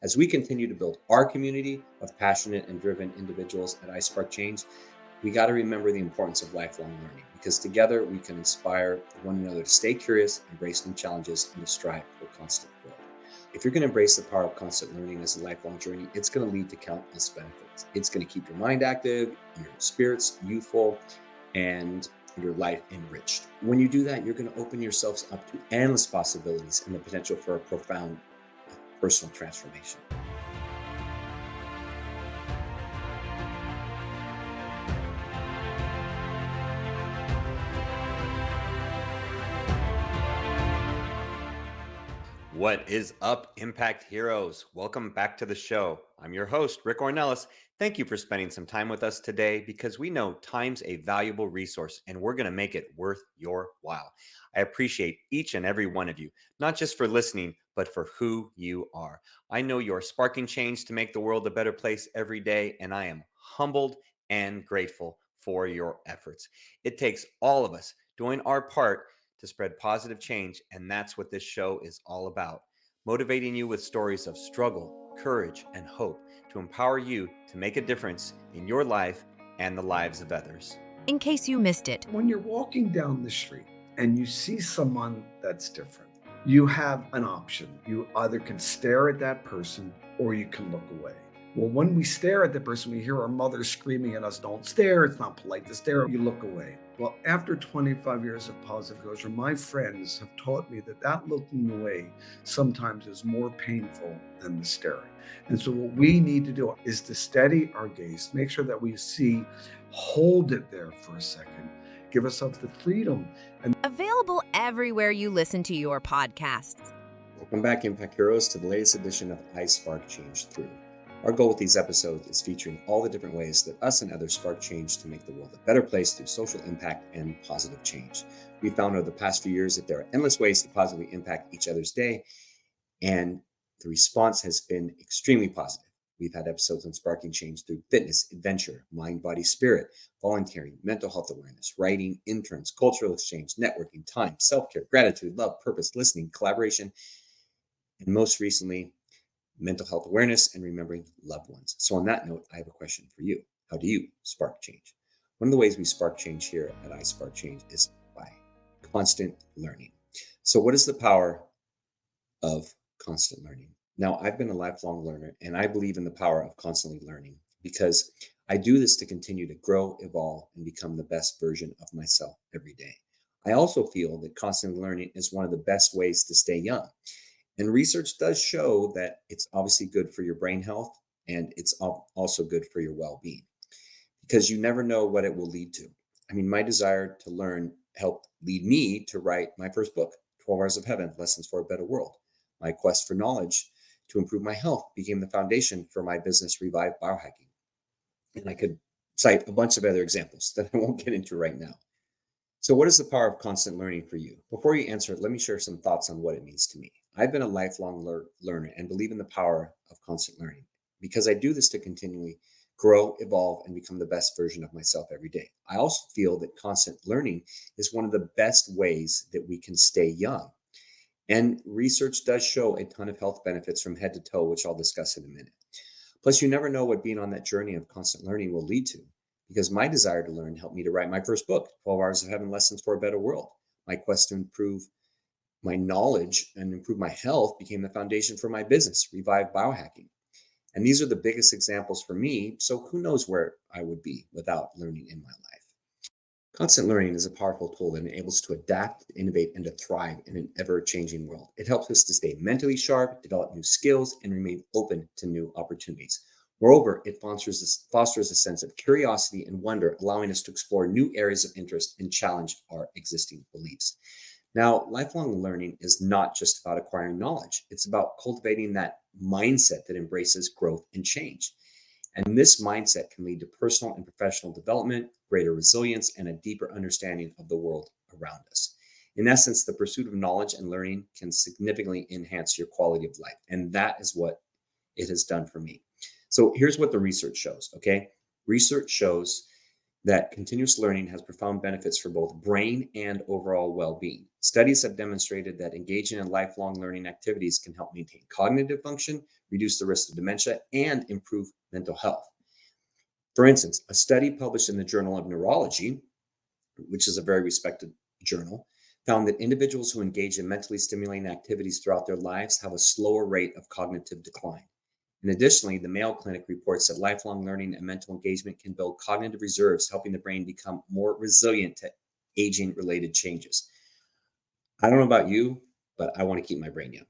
As we continue to build our community of passionate and driven individuals at iSpark Change, we got to remember the importance of lifelong learning, because together we can inspire one another to stay curious, embrace new challenges, and to strive for constant growth. If you're going to embrace the power of constant learning as a lifelong journey, it's going to lead to countless benefits. It's going to keep your mind active, your spirits youthful, and your life enriched. When you do that, you're going to open yourselves up to endless possibilities and the potential for a profound personal transformation. What is up, Impact Heroes? Welcome back to the show. I'm your host, Rick Ornelas. Thank you for spending some time with us today, because we know time's a valuable resource and we're going to make it worth your while. I appreciate each and every one of you, not just for listening, but for who you are. I know you're sparking change to make the world a better place every day, and I am humbled and grateful for your efforts. It takes all of us doing our part to spread positive change, and that's what this show is all about. Motivating you with stories of struggle, courage, and hope to empower you to make a difference in your life and the lives of others. In case you missed it, when you're walking down the street and you see someone that's different, you have an option. You either can stare at that person or you can look away. Well, when we stare at the person, we hear our mother screaming at us, don't stare, it's not polite to stare, you look away. Well, after 25 years of positive exposure, my friends have taught me that looking away sometimes is more painful than the staring. And so what we need to do is to steady our gaze, make sure that we see, hold it there for a second, give ourselves the freedom. And available everywhere you listen to your podcasts. Welcome back, Impact Heroes, to the latest edition of iSpark Change Through. Our goal with these episodes is featuring all the different ways that us and others spark change to make the world a better place through social impact and positive change. We found over the past few years that there are endless ways to positively impact each other's day, and the response has been extremely positive. We've had episodes on sparking change through fitness, adventure, mind, body, spirit, volunteering, mental health awareness, writing, interns, cultural exchange, networking, time, self-care, gratitude, love, purpose, listening, collaboration, and most recently, mental health awareness and remembering loved ones. So on that note, I have a question for you. How do you spark change? One of the ways we spark change here at iSpark Change is by constant learning. So what is the power of constant learning? Now, I've been a lifelong learner, and I believe in the power of constantly learning, because I do this to continue to grow, evolve, and become the best version of myself every day. I also feel that constant learning is one of the best ways to stay young. And research does show that it's obviously good for your brain health, and it's also good for your well-being, because you never know what it will lead to. I mean, my desire to learn helped lead me to write my first book, 12 Hours of Heaven, Lessons for a Better World. My quest for knowledge to improve my health became the foundation for my business, Revive Biohacking. And I could cite a bunch of other examples that I won't get into right now. So what is the power of constant learning for you? Before you answer it, let me share some thoughts on what it means to me. I've been a lifelong learner and believe in the power of constant learning, because I do this to continually grow, evolve, and become the best version of myself every day. I also feel that constant learning is one of the best ways that we can stay young. And research does show a ton of health benefits from head to toe, which I'll discuss in a minute. Plus, you never know what being on that journey of constant learning will lead to, because my desire to learn helped me to write my first book, 12 Hours of Heaven, Lessons for a Better World. My quest to improve my knowledge and improve my health became the foundation for my business, Revive Biohacking. And these are the biggest examples for me, so who knows where I would be without learning in my life. Constant learning is a powerful tool that enables us to adapt, innovate, and to thrive in an ever-changing world. It helps us to stay mentally sharp, develop new skills, and remain open to new opportunities. Moreover, it fosters a sense of curiosity and wonder, allowing us to explore new areas of interest and challenge our existing beliefs. Now, lifelong learning is not just about acquiring knowledge. It's about cultivating that mindset that embraces growth and change. And this mindset can lead to personal and professional development, greater resilience, and a deeper understanding of the world around us. In essence, the pursuit of knowledge and learning can significantly enhance your quality of life. And that is what it has done for me. So here's what the research shows, okay? Research shows that continuous learning has profound benefits for both brain and overall well-being. Studies have demonstrated that engaging in lifelong learning activities can help maintain cognitive function, reduce the risk of dementia, and improve mental health. For instance, a study published in the Journal of Neurology, which is a very respected journal, found that individuals who engage in mentally stimulating activities throughout their lives have a slower rate of cognitive decline. And additionally, the Mayo Clinic reports that lifelong learning and mental engagement can build cognitive reserves, helping the brain become more resilient to aging-related changes. I don't know about you, but I want to keep my brain young.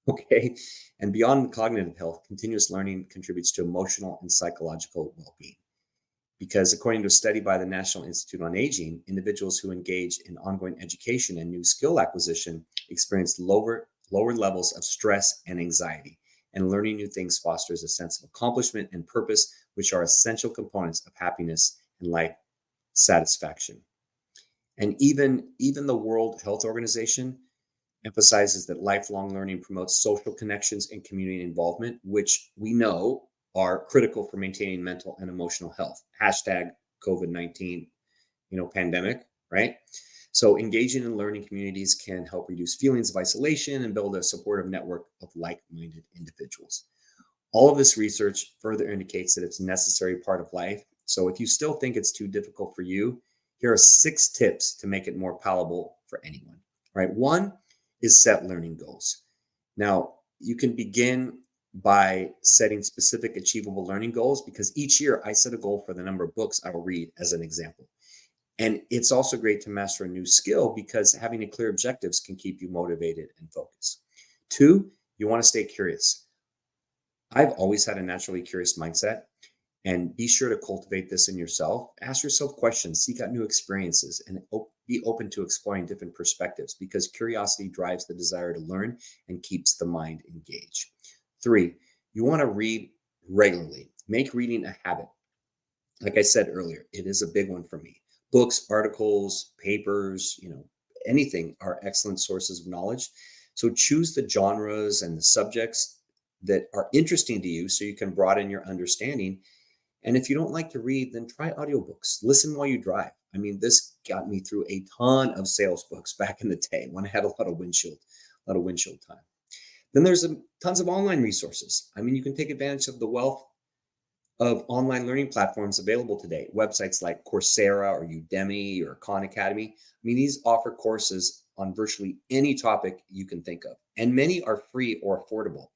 Okay. And beyond cognitive health, continuous learning contributes to emotional and psychological well-being. Because according to a study by the National Institute on Aging, individuals who engage in ongoing education and new skill acquisition experience lower levels of stress and anxiety. And learning new things fosters a sense of accomplishment and purpose, which are essential components of happiness and life satisfaction. And even the World Health Organization emphasizes that lifelong learning promotes social connections and community involvement, which we know are critical for maintaining mental and emotional health. Hashtag COVID-19, pandemic, right? So engaging in learning communities can help reduce feelings of isolation and build a supportive network of like-minded individuals. All of this research further indicates that it's a necessary part of life. So if you still think it's too difficult for you, here are 6 tips to make it more palatable for anyone. Right? 1 is set learning goals. Now, you can begin by setting specific achievable learning goals, because each year I set a goal for the number of books I will read as an example. And it's also great to master a new skill, because having a clear objectives can keep you motivated and focused. 2, you want to stay curious. I've always had a naturally curious mindset, and be sure to cultivate this in yourself. Ask yourself questions, seek out new experiences, and be open to exploring different perspectives, because curiosity drives the desire to learn and keeps the mind engaged. 3, you want to read regularly. Make reading a habit. Like I said earlier, it is a big one for me. Books, articles, papers, anything are excellent sources of knowledge. So choose the genres and the subjects that are interesting to you so you can broaden your understanding. And if you don't like to read, then try audiobooks. Listen while you drive. I mean, this got me through a ton of sales books back in the day when I had a lot of windshield time. Then there's tons of online resources. I mean, you can take advantage of the wealth of online learning platforms available today. Websites like Coursera or Udemy or Khan Academy. I mean, these offer courses on virtually any topic you can think of. And many are free or affordable,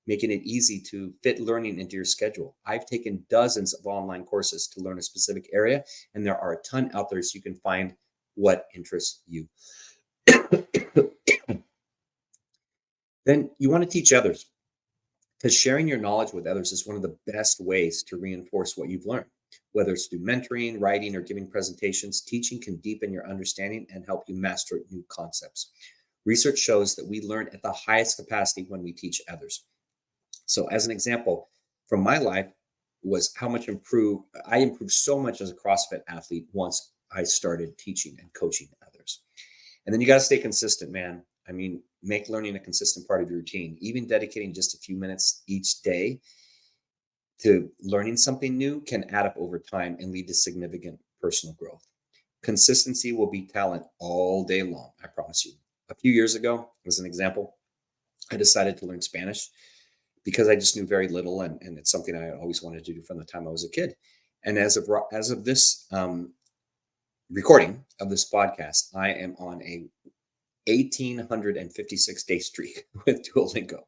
making it easy to fit learning into your schedule. I've taken dozens of online courses to learn a specific area, and there are a ton out there, so you can find what interests you. Then you want to teach others, because sharing your knowledge with others is one of the best ways to reinforce what you've learned. Whether it's through mentoring, writing, or giving presentations, teaching can deepen your understanding and help you master new concepts. Research shows that we learn at the highest capacity when we teach others. So as an example from my life was how much I improved so much as a CrossFit athlete once I started teaching and coaching others. And then you got to stay consistent, man. I mean, make learning a consistent part of your routine. Even dedicating just a few minutes each day to learning something new can add up over time and lead to significant personal growth. Consistency will beat talent all day long, I promise you. A few years ago, as an example, I decided to learn Spanish because I just knew very little, and it's something I always wanted to do from the time I was a kid. And as of this recording of this podcast, I am on a 1,856-day streak with Duolingo.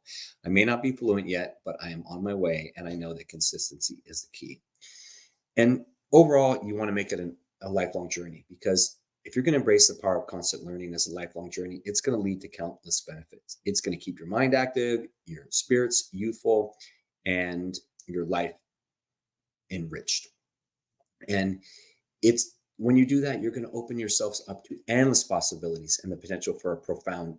I may not be fluent yet, but I am on my way, and I know that consistency is the key. And overall, you want to make it a lifelong journey, because if you're going to embrace the power of constant learning as a lifelong journey, it's going to lead to countless benefits. It's going to keep your mind active, your spirits youthful, and your life enriched. And it's when you do that, you're going to open yourselves up to endless possibilities and the potential for a profound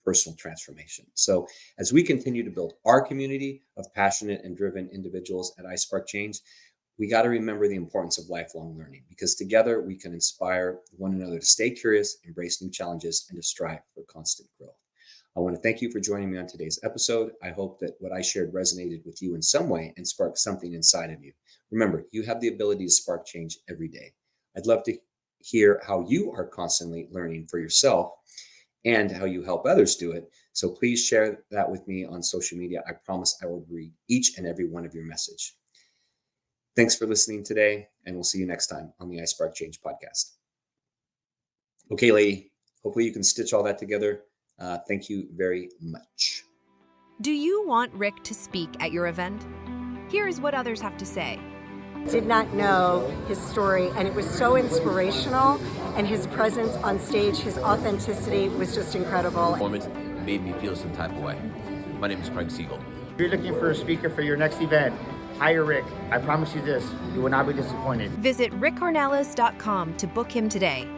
personal transformation. So as we continue to build our community of passionate and driven individuals at iSpark Change, we got to remember the importance of lifelong learning, because together we can inspire one another to stay curious, embrace new challenges, and to strive for constant growth. I want to thank you for joining me on today's episode. I hope that what I shared resonated with you in some way and sparked something inside of you. Remember, you have the ability to spark change every day. I'd love to hear how you are constantly learning for yourself and how you help others do it. So please share that with me on social media. I promise I will read each and every one of your message. Thanks for listening today, and we'll see you next time on the iSpark Change podcast. Okay, lady, hopefully you can stitch all that together. Thank you very much. Do you want Rick to speak at your event? Here is what others have to say. Did not know his story, and it was so inspirational, and his presence on stage, his authenticity was just incredible. Performance made me feel some type of way. My name is Craig Siegel. If you're looking for a speaker for your next event, hire Rick. I promise you this, you will not be disappointed. Visit rickcornelis.com to book him today.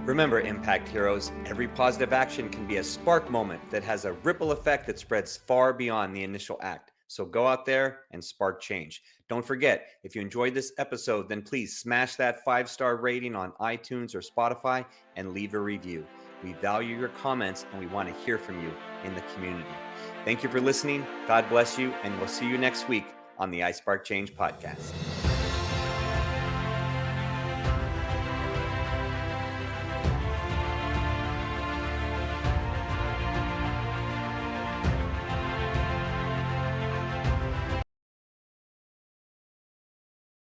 Remember, Impact Heroes, every positive action can be a spark moment that has a ripple effect that spreads far beyond the initial act. So go out there and spark change. Don't forget, if you enjoyed this episode, then please smash that 5-star rating on iTunes or Spotify and leave a review. We value your comments and we want to hear from you in the community. Thank you for listening. God bless you, and we'll see you next week on the iSpark Change podcast.